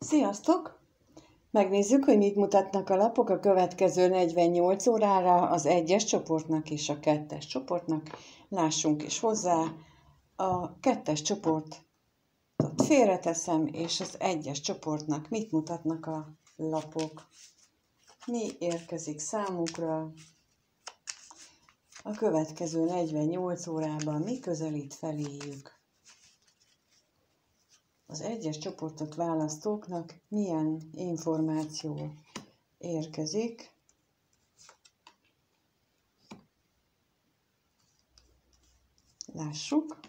Sziasztok! Megnézzük, hogy mit mutatnak a lapok a következő 48 órára az 1-es csoportnak és a 2-es csoportnak. Lássunk is hozzá. A 2-es csoportot félreteszem, és az 1-es csoportnak mit mutatnak a lapok. Mi érkezik számukra a következő 48 órában, mi közelít feléjük. Az 1-es csoportot választóknak milyen információ érkezik. Lássuk.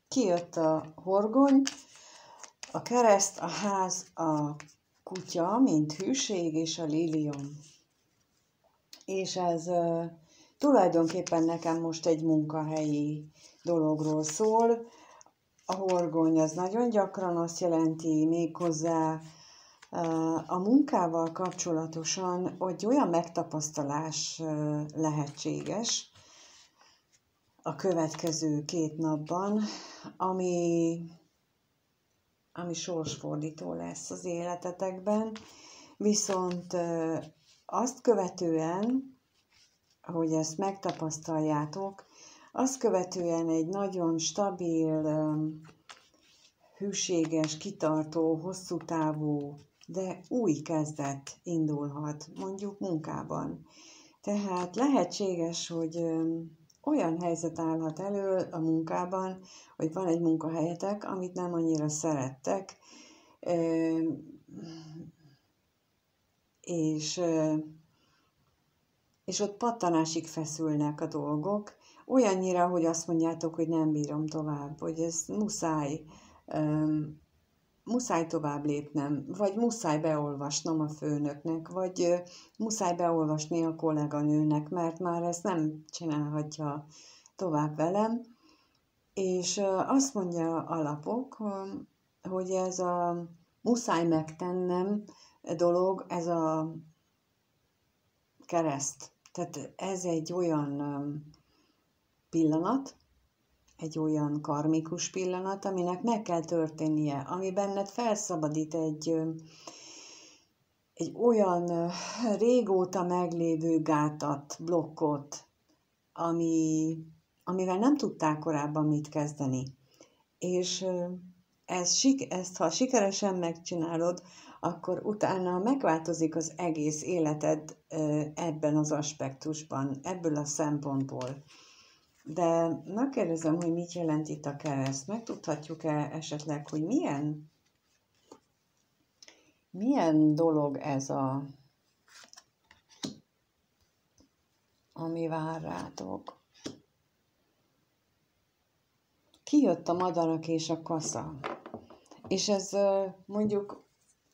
Kijött a horgony, a kereszt, a ház, a kutya, mint hűség, és a lilium. És ez tulajdonképpen nekem most egy munkahelyi dologról szól. A horgony az nagyon gyakran azt jelenti méghozzá a munkával kapcsolatosan, hogy olyan megtapasztalás lehetséges a következő 2 napban, ami sorsfordító lesz az életetekben, viszont azt követően, hogy ezt megtapasztaljátok, azt követően egy nagyon stabil, hűséges, kitartó, hosszú távú, de új kezdet indulhat, mondjuk munkában. Tehát lehetséges, hogy olyan helyzet állhat elő a munkában, hogy van egy munkahelyetek, amit nem annyira szerettek, és ott pattanásig feszülnek a dolgok, olyannyira, hogy azt mondjátok, hogy nem bírom tovább, hogy ez muszáj tovább lépnem, vagy muszáj beolvasnom a főnöknek, vagy muszáj beolvasni a kolléganőnek, mert már ezt nem csinálhatja tovább velem. És azt mondja a lapok, hogy ez a muszáj megtennem dolog, ez a kereszt. Tehát ez egy olyan pillanat, egy olyan karmikus pillanat, aminek meg kell történnie, ami benned felszabadít egy olyan régóta meglévő gátat, blokkot, amivel nem tudtál korábban mit kezdeni. És ezt ha sikeresen megcsinálod, akkor utána megváltozik az egész életed ebben az aspektusban, ebből a szempontból. De megkérdezem, hogy mit jelent itt a kereszt. Megtudhatjuk-e esetleg, hogy milyen dolog ez ami vár rátok? Kijött a madarak és a kasza. És ez mondjuk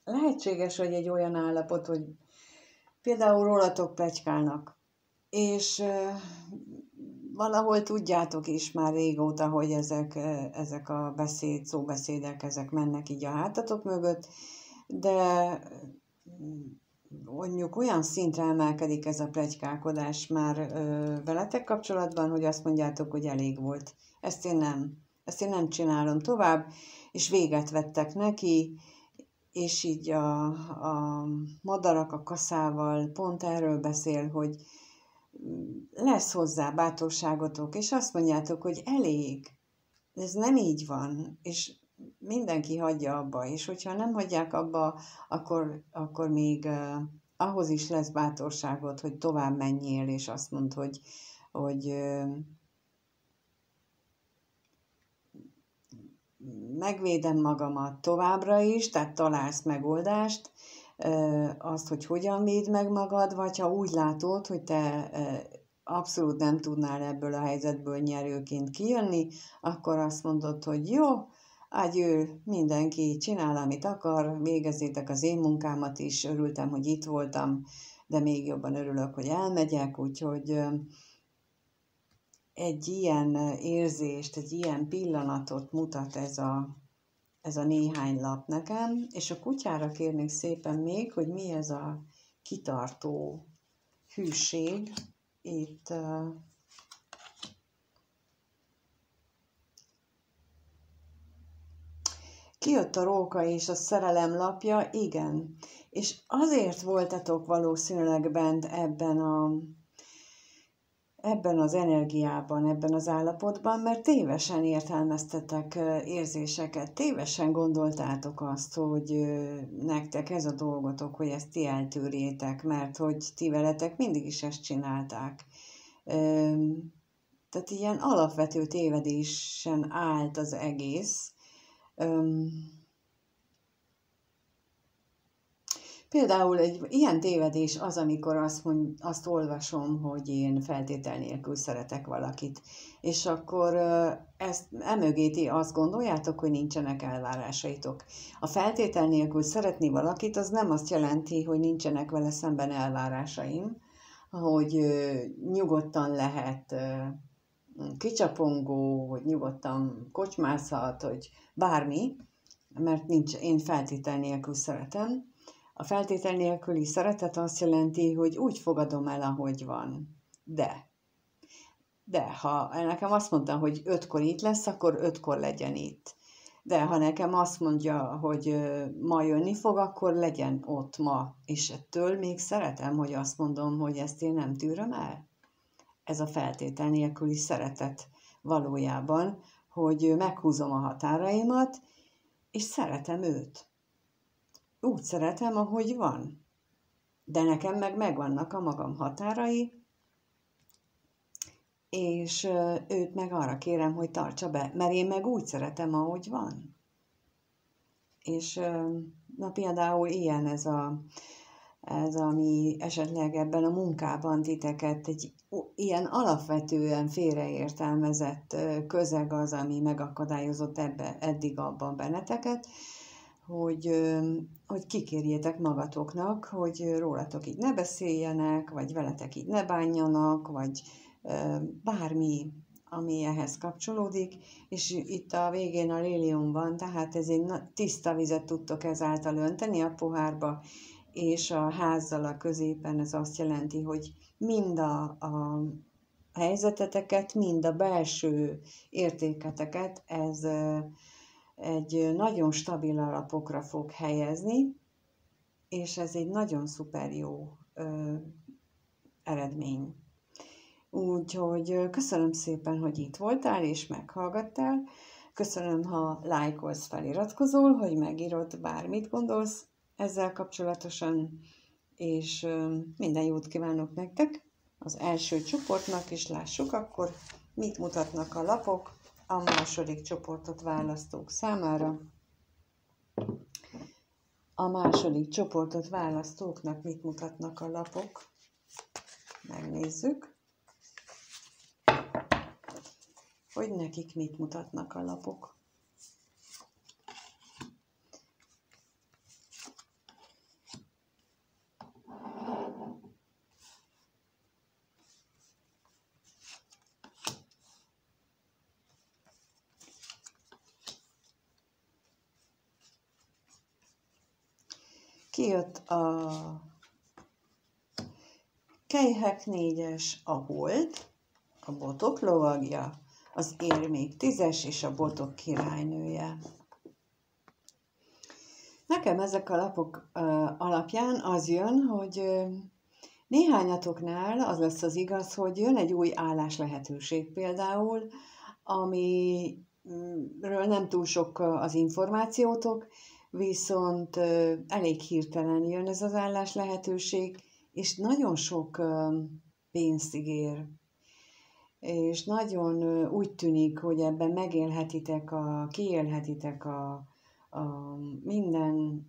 lehetséges, hogy egy olyan állapot, hogy például rólatok pletykálnak, és valahol tudjátok is már régóta, hogy ezek a szóbeszédek, ezek mennek így a hátatok mögött, de mondjuk olyan szintre emelkedik ez a pletykálkodás már veletek kapcsolatban, hogy azt mondjátok, hogy elég volt. Ezt én nem csinálom tovább, és véget vettek neki, és így a madarak a kaszával pont erről beszél, hogy lesz hozzá bátorságotok, és azt mondjátok, hogy elég. Ez nem így van, és mindenki hagyja abba, és hogyha nem hagyják abba, akkor még ahhoz is lesz bátorságod, hogy tovább menjél, és azt mondd, hogy megvédem magamat továbbra is, tehát találsz megoldást, azt, hogy hogyan véd meg magad, vagy ha úgy látod, hogy te abszolút nem tudnál ebből a helyzetből nyerőként kijönni, akkor azt mondod, hogy jó, ágyő, mindenki csinál, amit akar, végezzétek az én munkámat is, örültem, hogy itt voltam, de még jobban örülök, hogy elmegyek, úgyhogy egy ilyen érzést, egy ilyen pillanatot mutat ez a néhány lap nekem, és a kutyára kérnék szépen még, hogy mi ez a kitartó hűség. Itt kijött a róka és a szerelem lapja, igen. És azért voltatok valószínűleg bent ebben az energiában, ebben az állapotban, mert tévesen értelmeztetek érzéseket, tévesen gondoltátok azt, hogy nektek ez a dolgotok, hogy ezt ti eltűrjétek, mert hogy ti veletek mindig is ezt csinálták. Tehát ilyen alapvető tévedésen állt az egész. Például egy ilyen tévedés az, amikor azt olvasom, hogy én feltétel nélkül szeretek valakit, és akkor emögé ti azt gondoljátok, hogy nincsenek elvárásaitok. A feltétel nélkül szeretni valakit, az nem azt jelenti, hogy nincsenek vele szemben elvárásaim, hogy nyugodtan lehet kicsapongó, hogy nyugodtan kocsmázhat, hogy bármi, mert én feltétel nélkül szeretem. A feltétel nélküli szeretet azt jelenti, hogy úgy fogadom el, ahogy van. De ha nekem azt mondta, hogy 5-kor itt lesz, akkor 5-kor legyen itt. De ha nekem azt mondja, hogy ma jönni fog, akkor legyen ott ma. És ettől még szeretem, hogy azt mondom, hogy ezt én nem tűröm el. Ez a feltétel nélküli szeretet valójában, hogy meghúzom a határaimat, és szeretem őt. Úgy szeretem, ahogy van. De nekem megvannak a magam határai, és őt meg arra kérem, hogy tartsa be, mert én meg úgy szeretem, ahogy van. És na például ilyen ez, ami esetleg ebben a munkában titeket egy ilyen alapvetően félreértelmezett közeg az, ami megakadályozott eddig abban benneteket, hogy kikérjétek magatoknak, hogy rólatok így ne beszéljenek, vagy veletek így ne bánjanak, vagy bármi, ami ehhez kapcsolódik, és itt a végén a lélium van, tehát ez egy tiszta vizet tudtok ezáltal önteni a pohárba, és a házzal a középen ez azt jelenti, hogy mind a helyzeteteket, mind a belső értéketeket ez egy nagyon stabil alapokra fog helyezni, és ez egy nagyon szuper jó eredmény. Úgyhogy köszönöm szépen, hogy itt voltál és meghallgattál. Köszönöm, ha lájkolsz, feliratkozol, hogy megírod, bármit gondolsz ezzel kapcsolatosan, és minden jót kívánok nektek az első csoportnak, és lássuk akkor, mit mutatnak a lapok a második csoportot választók számára. A második csoportot választóknak mit mutatnak a lapok? Megnézzük, hogy nekik mit mutatnak a lapok. Kijött a Kejhek 4-es, a Hold, a Botok lovagja, az Érmék 10-es és a Botok királynője. Nekem ezek a lapok alapján az jön, hogy néhányatoknál az lesz az igaz, hogy jön egy új állás lehetőség például, amiről nem túl sok az információtok, viszont elég hirtelen jön ez az állás lehetőség, és nagyon sok pénzt ígér. És nagyon úgy tűnik, hogy ebben kiélhetitek a minden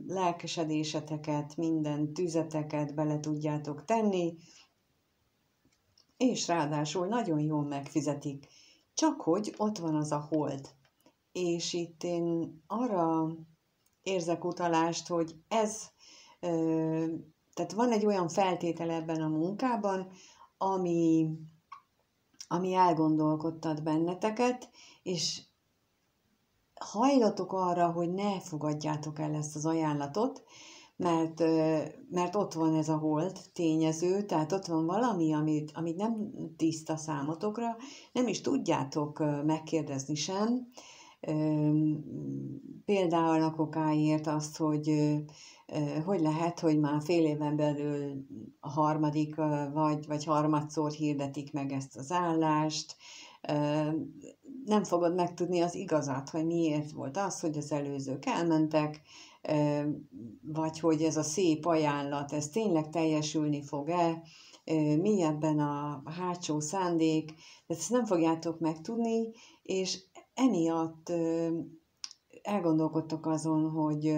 lelkesedéseteket, minden tüzeteket bele tudjátok tenni, és ráadásul nagyon jól megfizetik. Csak hogy ott van az a Hold. És itt én arra érzek utalást, hogy tehát van egy olyan feltétel ebben a munkában, ami elgondolkodtat benneteket, és hajlatok arra, hogy ne fogadjátok el ezt az ajánlatot, mert ott van ez a hold tényező, tehát ott van valami, amit nem tiszta számotokra, nem is tudjátok megkérdezni sem. Például a kokáért azt, hogy lehet, hogy már fél éven belül a harmadik vagy harmadszor hirdetik meg ezt az állást, nem fogod megtudni az igazat, hogy miért volt az, hogy az előzők elmentek, vagy hogy ez a szép ajánlat, ez tényleg teljesülni fog-e, mi ebben a hátsó szándék, de ezt nem fogjátok megtudni, és emiatt elgondolkodtok azon, hogy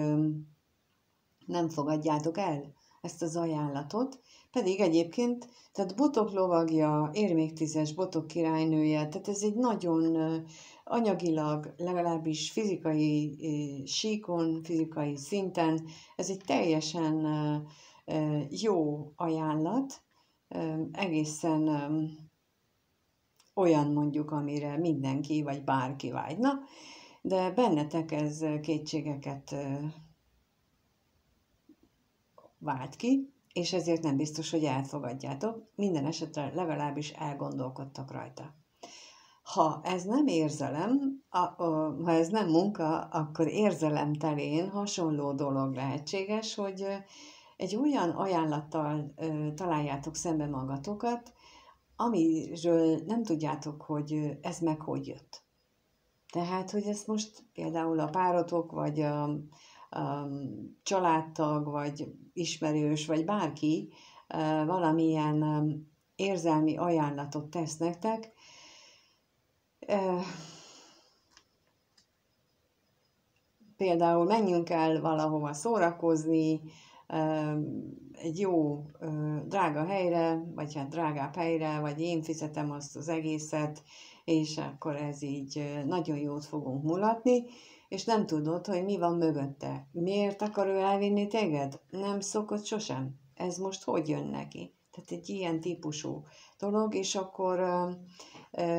nem fogadjátok el ezt az ajánlatot, pedig egyébként, tehát Botok lovagja, érméktízes Botok királynője, tehát ez egy nagyon anyagilag, legalábbis fizikai síkon, fizikai szinten, ez egy teljesen jó ajánlat, egészen olyan mondjuk, amire mindenki vagy bárki vágyna, de bennetek ez kétségeket vált ki, és ezért nem biztos, hogy elfogadjátok, minden esetre legalábbis elgondolkodtak rajta. Ha ez nem érzelem, ha ez nem munka, akkor érzelemtelén hasonló dolog lehetséges, hogy egy olyan ajánlattal találjátok szembe magatokat, amiről nem tudjátok, hogy ez meg hogy jött. Tehát, hogy ezt most például a párotok, vagy a családtag, vagy ismerős, vagy bárki valamilyen érzelmi ajánlatot tesz nektek, például menjünk el valahova szórakozni, egy jó, drága helyre, vagy hát drágább helyre, vagy én fizetem azt az egészet, és akkor ez így nagyon jót fogunk mulatni, és nem tudod, hogy mi van mögötte. Miért akar ő elvinni téged? Nem szokott sosem. Ez most hogy jön neki? Tehát egy ilyen típusú dolog, és akkor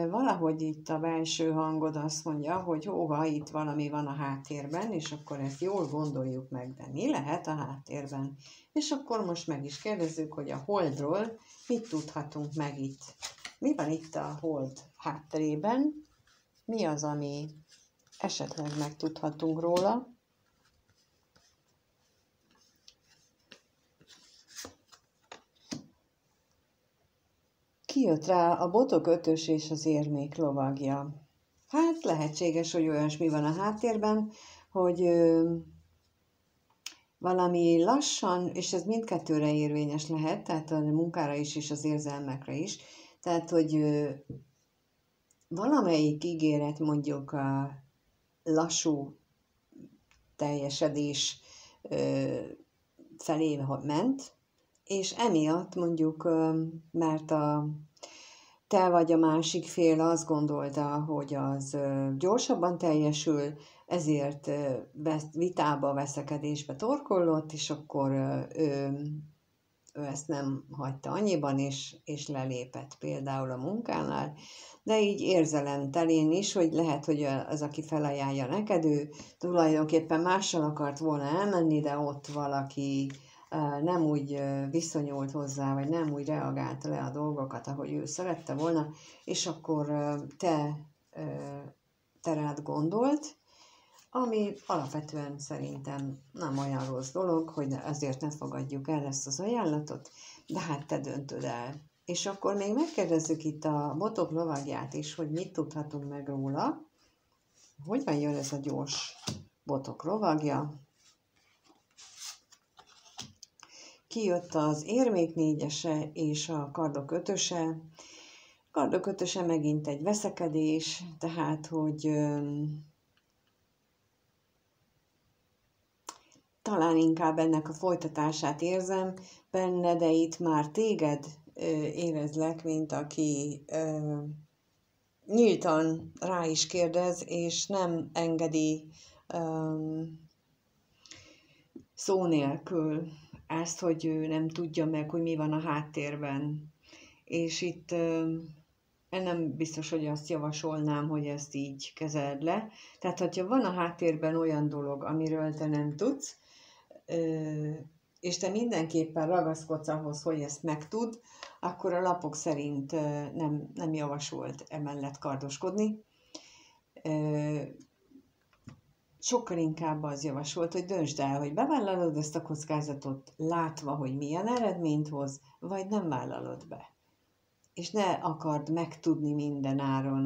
valahogy itt a belső hangod azt mondja, hogy hóha, itt valami van a háttérben, és akkor ezt jól gondoljuk meg, de mi lehet a háttérben? És akkor most meg is kérdezzük, hogy a holdról mit tudhatunk meg itt. Mi van itt a hold hátterében? Mi az, ami esetleg megtudhatunk róla? Kijött rá a Botok ötös és az érmék lovagja. Hát lehetséges, hogy olyasmi van a háttérben, hogy valami lassan, és ez mindkettőre érvényes lehet, tehát a munkára is, és az érzelmekre is, tehát, hogy valamelyik ígéret mondjuk a lassú teljesedés felé ment, és emiatt mondjuk, mert te vagy a másik fél azt gondolta, hogy az gyorsabban teljesül, ezért vitába, veszekedésbe torkollott, és akkor ő ezt nem hagyta annyiban, és lelépett például a munkánál, de így érzelemtelén is, hogy lehet, hogy az, aki felajánlja neked, ő tulajdonképpen mással akart volna elmenni, de ott valaki nem úgy viszonyult hozzá, vagy nem úgy reagálta le a dolgokat, ahogy ő szerette volna, és akkor te rád gondolt, ami alapvetően szerintem nem olyan rossz dolog, hogy ezért ne fogadjuk el ezt az ajánlatot, de hát te döntöd el. És akkor még megkérdezzük itt a Botok lovagját is, hogy mit tudhatunk meg róla. Hogyan jön ez a gyors Botok lovagja? Kijött az érmék négyese és a kardok ötöse. Kardok ötöse megint egy veszekedés, tehát, hogy talán inkább ennek a folytatását érzem benne, de itt már téged érezlek, mint aki nyíltan rá is kérdez, és nem engedi szó nélkül ezt, hogy ő nem tudja meg, hogy mi van a háttérben. És itt nem biztos, hogy azt javasolnám, hogy ezt így kezeld le. Tehát, hogyha van a háttérben olyan dolog, amiről te nem tudsz, és te mindenképpen ragaszkodsz ahhoz, hogy ezt megtud, akkor a lapok szerint nem javasolt emellett kardoskodni. Sokkal inkább az javasolt, hogy döntsd el, hogy bevállalod ezt a kockázatot, látva, hogy milyen eredményt hoz, vagy nem vállalod be. És ne akard megtudni minden áron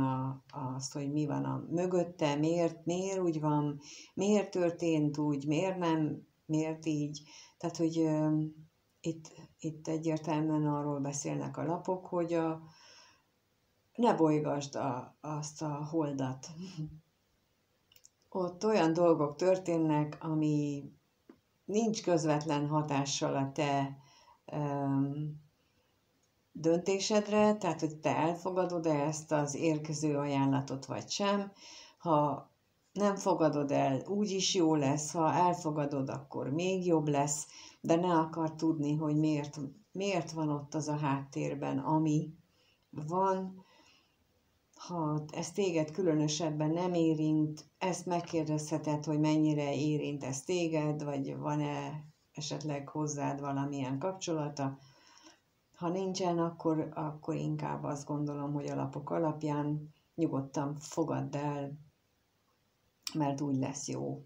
azt, hogy mi van a mögötte, miért úgy van, miért történt úgy, miért nem, miért így. Tehát, hogy itt egyértelműen arról beszélnek a lapok, hogy ne bolygasd azt a holdat. Ott olyan dolgok történnek, ami nincs közvetlen hatással a te döntésedre, tehát hogy te elfogadod-e ezt az érkező ajánlatot vagy sem. Ha nem fogadod el, úgyis jó lesz, ha elfogadod, akkor még jobb lesz, de ne akar tudni, hogy miért van ott az a háttérben, ami van. Ha ez téged különösebben nem érint, ezt megkérdezheted, hogy mennyire érint ez téged, vagy van-e esetleg hozzád valamilyen kapcsolata. Ha nincsen, akkor inkább azt gondolom, hogy a lapok alapján nyugodtan fogadd el, mert úgy lesz jó.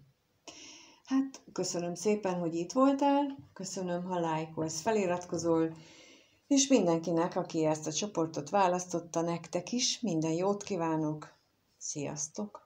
Hát, köszönöm szépen, hogy itt voltál, köszönöm, ha lájkolsz, feliratkozol, és mindenkinek, aki ezt a csoportot választotta, nektek is minden jót kívánok. Sziasztok!